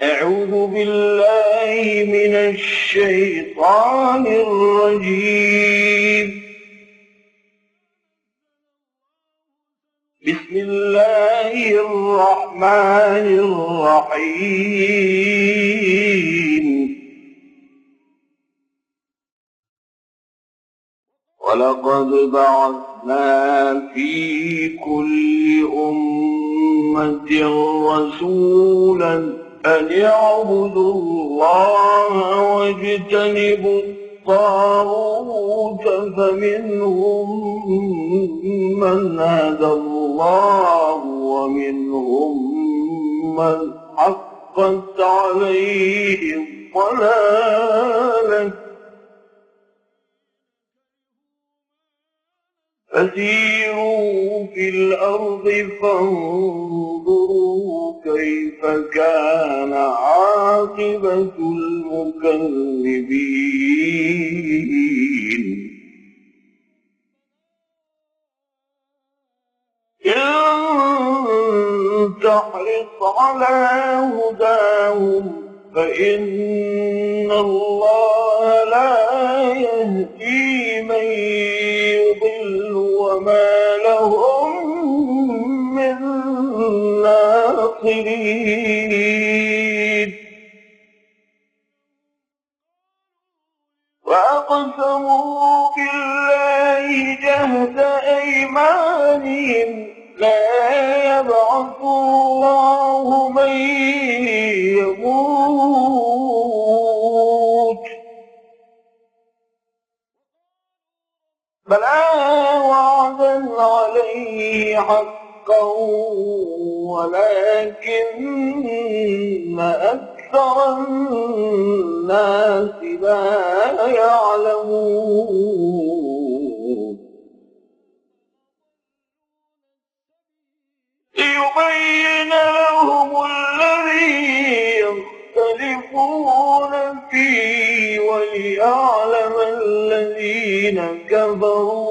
أعوذ بالله من الشيطان الرجيم. بسم الله الرحمن الرحيم. ولقد بعثنا في كل أمة رسولا أن اعبدوا الله واجتنبوا الطاغوت فمنهم من هدى الله ومنهم من حقت عليه الضلالة. فسيروا في الأرض فانظروا كيف كان عاقبة المكذبين. إن تحرص على هداهم فإن الله لا يهدي من يضل وما لهم من ناصرين. وأقسموا بالله جهد أيمانهم لا يبعث الله من يموت بلى وعدا عليه حقا ولكن أكثر الناس لا يعلمون. ليبين لهم الذي يختلفون فيه وليعلم الذين كفروا